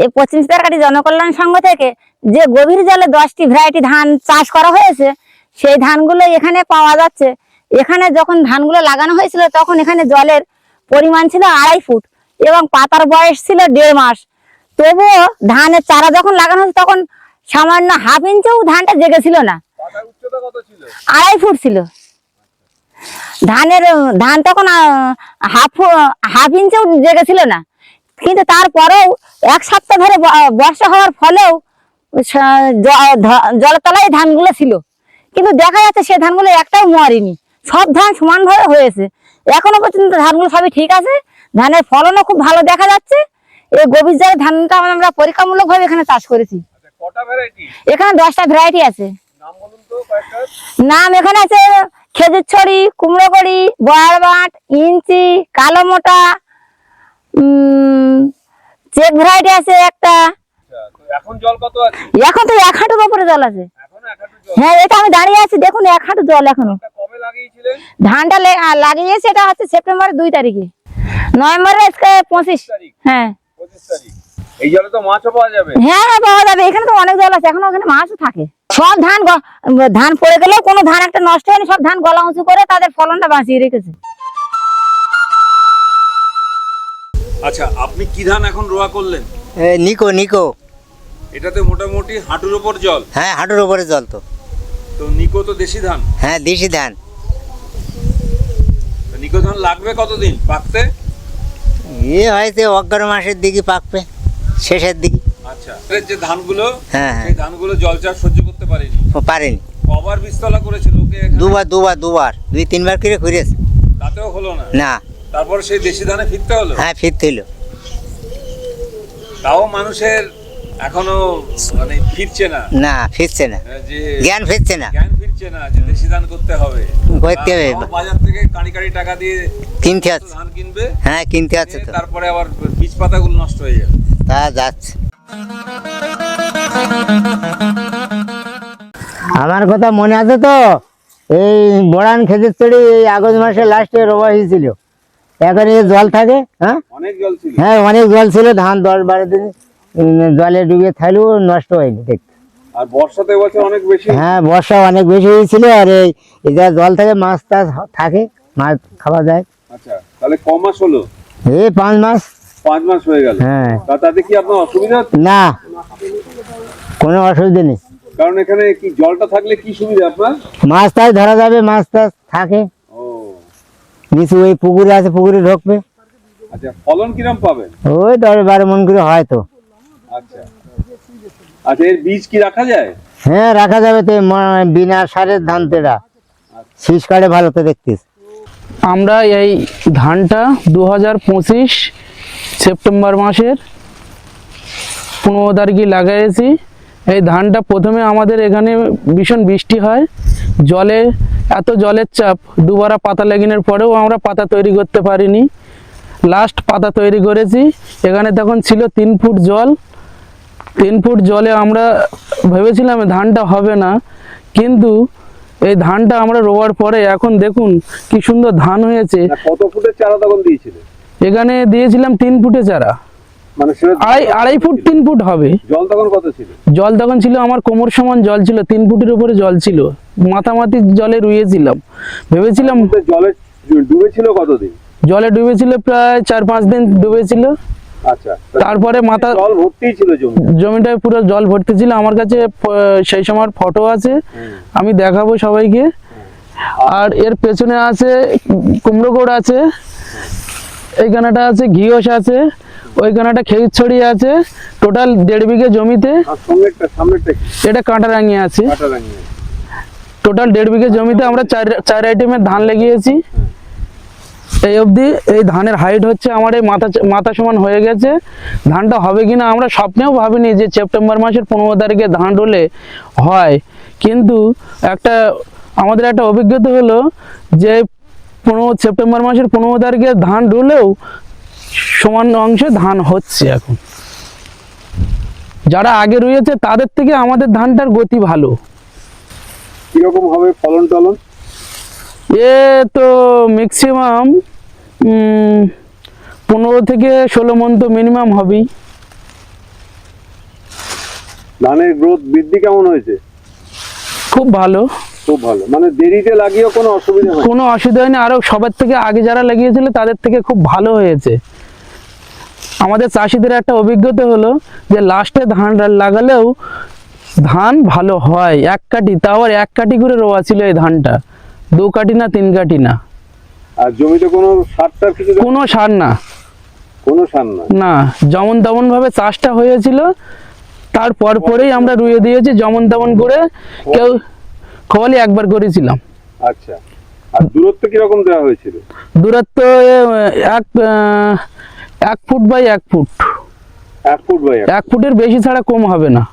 এই পশ্চিম সাঁতারকাটি জনকল্যাণ সংঘ থেকে যে গভীর জলে 10টি ভ্যারাইটি ধান চাষ করা হয়েছে, সেই ধানগুলো এখানে পাওয়া যাচ্ছে। এখানে যখন ধানগুলো লাগানো হয়েছিল তখন এখানে জলের পরিমাণ ছিল 2.5 ফুট এবং পাতার বয়স ছিল 1.5 মাস। তবুও ধানের চারা যখন লাগানো হয়েছে তখন সামান্য 1/2 ইঞ্চিও ধানটা জেগেছিল না। 2.5 ফুট ছিল ধান তখন হাফ ইঞ্চিও জেগেছিল না। কিন্তু তারপরেও 1 সপ্তাহ ধরে বর্ষা হওয়ার ফলেও জলতলায় ধানগুলো ছিল, কিন্তু দেখা যাচ্ছে সে ধানগুলো একটাও মরেনি, সব ধান সমানভাবে হয়েছে। এখনো পর্যন্ত ধানগুলো সবই ঠিক আছে, ধানের ফলনও খুব ভালো দেখা যাচ্ছে। এই গভীর জলের ধানটা আমরা পরীক্ষামূলক ভাবে এখানে চাষ করেছি। এখানে 10টা ভ্যারাইটি আছে। নাম এখানে আছে খেজুরছড়ি, কুমড়োকড়ি, বয়ারবাট, ইঞ্চি, কালো মোটা, চেক ভ্যারাইটি আছে একটা। এখন জল কত আছে? এখন তো 1 হাঁটুর উপরে জল আছে। হ্যাঁ, এটা আমি দাঁড়িয়ে আছি, দেখুন 1 হাঁটু জল এখনো। কবে লাগিয়েছিলেন ধানটা? লাগিয়েছে এটা হচ্ছে সেপ্টেম্বরের 2 তারিখে, নভেম্বরের 25। হ্যাঁ, 25 তারিখ। এই জলে তো মাছও পাওয়া যাবে। হ্যাঁ হ্যাঁ, পাওয়া যাবে। এখানে তো অনেক জল আছে, এখনো ওখানে মাছও থাকে। সব ধান পড়ে গেলেও কোনো ধান একটা নষ্ট হয়নি, সব ধান গলা উঁচু করে তাদের ফলনটা বাঁচিয়ে রেখেছে। আচ্ছা, আপনি কি ধান এখন রোয়া করলেন? নিকো নিকো। এটাতে মোটামুটি হাঁটুর উপর জল। হ্যাঁ, হাঁটুর উপরে জল। তো নিকো তো দেশি ধান। হ্যাঁ, দেশি ধান। নিকো ধান লাগবে কতদিন পাকতে? হয়তো অগ্রহায়ণ মাসের দিকে পাকবে, শেষের দিকে। আচ্ছা, যে ধানগুলো, হ্যাঁ সেই ধানগুলো জল চাপ সহ্য করতে পারেনি। পারেনি। কবার বীজতলা করেছিল ওকে? দুবার 2-3বার করে করেছে, তাতেও হলো না। না। তারপর সেই দেশি ধানে ফিরতে হলো। হ্যাঁ, ফিরতে হলো। তাও মানুষের এখনো মানে ফিরছে না। না, ফিরছে না, যে জ্ঞান ফিরছে না, জ্ঞান ফিরছে না যে দেশি ধান করতে হবে। বাজার থেকে কাঁড়ি টাকা দিয়ে কিনতে হচ্ছে, ধান কিনবে। হ্যাঁ কিনতে হচ্ছে। তো তারপরে আবার বীজ পাতাগুলো নষ্ট হয়ে যাবে। তা যাচ্ছে। আমার কথা মনে আছে তো, এই বড়ান খেজুরছড়ি এই আগস্ট মাসের লাস্টে রোয়া হয়েছিল। এখন এই জল থাকে। হ্যাঁ, অনেক জল ছিল। হ্যাঁ, অনেক জল ছিল। ধান 10-12 দিন জলে ডুবে থাকলেও নষ্ট হয়নি দেখতে। আর বর্ষাতে বছর অনেক বেশি। হ্যাঁ, বর্ষা অনেক বেশি হয়েছিল। আর এই যা জল থাকে, মাছ টাছ থাকে, মাছ খাওয়া যায়। আচ্ছা, তাহলে ক মাস হলো? এই 5 মাস। 5 মাস হয়ে গেল। হ্যাঁ। তাতে কি আপনার অসুবিধা হচ্ছে? না, কোনো অসুবিধা নেই। কারণ এখানে কি জলটা থাকলে কি সুবিধা আপনার? মাছ টাছ ধরা যাবে, মাছ টাছ থাকে। ও, নিচু ওই পুকুরে আছে, পুকুরে ঢুকবে। আচ্ছা, ফলন কিরম পাবেন? ওই 10-12 মণ করে হয় তো। আচ্ছা আচ্ছা, এর বীজ কি রাখা যায়? হ্যাঁ, রাখা যাবে তো। বিনা সারের ধান তেরা, শীষ কাটে ভালো তো দেখতিস। আমরা এই ধানটা 2025 সেপ্টেম্বর মাসের 15 তারিখে লাগাইছি। এই ধানটা প্রথমে আমাদের এখানে ভীষণ বৃষ্টি হয়, জলের চাপ, দুবার পাতা লাগিনের পরেও আমরা পাতা তৈরি করতে পারিনি। লাস্ট পাতা তৈরি করেছি। এখানে তখন ছিল 3 ফুট জল। 3 ফুট জলে আমরা ভেবেছিলাম ধানটা হবে না, কিন্তু এই ধানটা আমরা রোয়ার পরে এখন দেখুন কি সুন্দর ধান হয়েছে। কত ফুটের চারা তখন দিয়েছিলেন? এখানে দিয়েছিলাম 3 ফুটে চারা, মানে 2.5 ফুট 3 ফুট হবে। জল তখন কত ছিল? জল তখন ছিল আমার কোমর সমান জল ছিল, 3 ফুটের উপরে জল ছিল। মাথামাতি জলে রুইয়েছিলাম, ভেবেছিলাম। জলে ডুবেছিল কতদিন? জলে ডুবেছিল প্রায় 4-5 দিন ডুবেছিল। আচ্ছা, তারপরে জল ভর্তি ছিল, জমিটায় পুরো জল ভর্তি ছিল। আমার কাছে সেই সময় ফটো আছে, আমি দেখাবো সবাইকে। আর এর পেছনে আছে কুমড়োগড় আছে, এই গানাটা আছে ঘিওস আছে, ওই গানাটা খেজুরছড়ি আছে। টোটাল 1.5 বিঘে জমিতে। এটা কাঁটারাঙি আছে। টোটাল 1.5 বিঘে জমিতে আমরা 4 আইটেমের ধান লাগিয়েছি। এই অবধি এই ধানের হাইট হচ্ছে আমার এই মাথা সমান হয়ে গেছে। ধানটা হবে কিনা আমরা স্বপ্নেও ভাবিনি যে সেপ্টেম্বর মাসের 15 তারিখে ধান রোলে হয়, কিন্তু আমাদের একটা অভিজ্ঞতা হলো যে সেপ্টেম্বর মাসের 15 তারিখে ধান রোলেও সমান অংশে ধান হচ্ছে। এখন যারা আগে রয়েছে তাদের থেকে আমাদের ধানটার গতি ভালো। কিরকম হবে ফলন টলন? এ তো ম্যাক্সিমাম 15 থেকে 16 মণ তো মিনিমাম হবেই। ধানের গ্রোথ বৃদ্ধি কেমন হয়েছে? খুব ভালো। খুব ভালো, মানে দেরিতে লাগিয়েও কোনো অসুবিধা হয়? কোনো অসুবিধা হয়নি, আরো সবার থেকে আগে যারা লাগিয়েছিল তাদের থেকে খুব ভালো হয়েছে। আমাদের চাষিদের একটা অভিজ্ঞতা হলো যে লাস্টে ধান লাগালেও ধান ভালো হয়। এক কাঠি, তাও আর এক কাঠি করে রোয়া ছিল এই ধানটা, 2 কাঠি না 3 কাঠি না। আর জমিতে কোনো সারটা কিছু কোনো সার না, কোনো সার না? না, যেমন তেমন ভাবে চাষটা হয়েছিল, তারপর পরেই আমরা রুয়ে দিয়েছি যেমন তেমন করে। কেউ খোয়ালি একবার করেছিলাম। আচ্ছা, আর দূরত্ব কিরকম দেওয়া হয়েছিল? দূরত্ব 1 foot by 1 foot, 1 foot by 1 ফুটের বেশি ছাড়া কম হবে না।